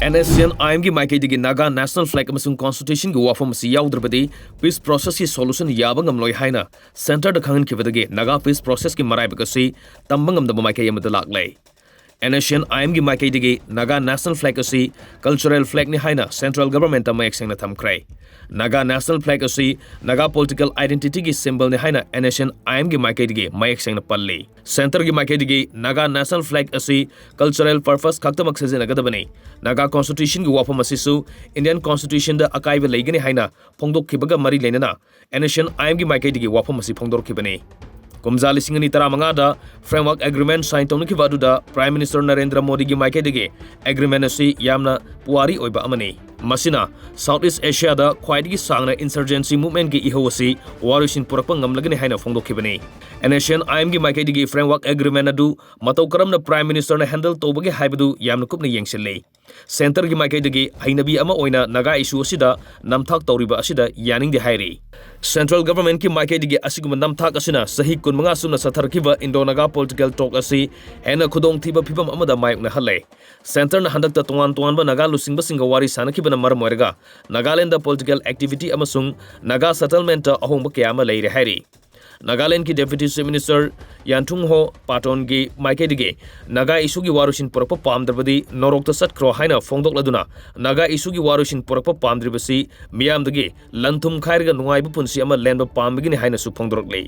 NSCN IM की माइकैदगी Naga national flag अमसुंग कॉन्स्टिट्यूशन की वाफम से याउद्रबदी पीस प्रोसेस की सोल्यूशन याबा ngamloi haina सेंटर द खंगन खिबदगी नागा पीस प्रोसेस की मराइबगसी तंबा ngamdaba माइकै अमदा लाक्लै NSCN IM की माइकैदगी नागा नेशनल फ्लैग असी कल्चरल फ्लैग नि हाइना सेंट्रल गवर्नमेंट अमा एक्सेंगना थमख्रै नागा नेशनल फ्लैग असी नागा पॉलिटिकल आइडेंटिटी की सिंबल नि हाइना NSCN IM की माइकैदगी मयेक सेंगना पल्ली सेंटर की माइकैदगी नागा नेशनल फ्लैग असी कल्चरल पर्पस खक्तमक सिजनगदबनी नागा कॉन्स्टिट्यूशन की वाफम असिसु इंडियन कॉन्स्टिट्यूशन द अकाइब लेगनी हाइना फोंदोखिबगा मरी लेनना NSCN IM की माइकैदगी वाफम असी फोंदोरखिबनी कुमजा लिसिंग अनि तरा मंगादा फ्रेमवर्क एग्रीमेंट साइन तौनखिबा अदुदा प्राइम मिनिस्टर नरेंद्र मोदी की माइकैदगी एग्रीमेंट असि यामना पुवारी ओइबा अमनी मसिना साउथ ईस्ट एशिया दा ख्वाइदगी सांगना इंसर्जेंसी मूवमेंट की इहो असि वारोइसिन पुरकपा ngamlagani हाइना फोंदोखिबनी NSCN IM की माइकैदगी फ्रेमवर्क एग्रीमेंट अदु मतौ करमना प्राइम मिनिस्टर ने हैंडल तौबगे हाइबदु यामना कुपना येंगसिल्ले सेंटर की माइकैदगी हैनबी अमा ओइना नागा इशू असिदा नमथाक तौरिबा असिदा यानिंग दे हाइरी सेंट्रल गवर्नमेंट की माइकैदगी असिगुम नमथाक असिना सही कुनमंगा सुना सथरखिबा इंडो नागा पॉलिटिकल टॉक असि हेना खुदोंग थिबा फिबम अमदा मायकना हल्ले सेंटर न हंदक तोंगान तोंगान नागा लुसिंगबा सिंगा वारी सानखिबना मरम ओइरगा नागालैंड पॉलिटिकल एक्टिविटी अमसुंग नागा सेटलमेंट अहोंग क्यामा लेरे हाइरी नागालैंड की deputy chief minister Yanthungo Patton की माइकैदगी नागा इशू की वारुसिन पुरप पामद्रबदी नोरोक सत्ख्रो हाइना फोंदोकलदुना नागा इशू की वारुसिन पुरप पामद्रिबसी मियामदगी लंथुम खाइरगा नुंगाइबु पुंसी अमा लेंबा पामबगिनि हाइना सु फोंदोरकले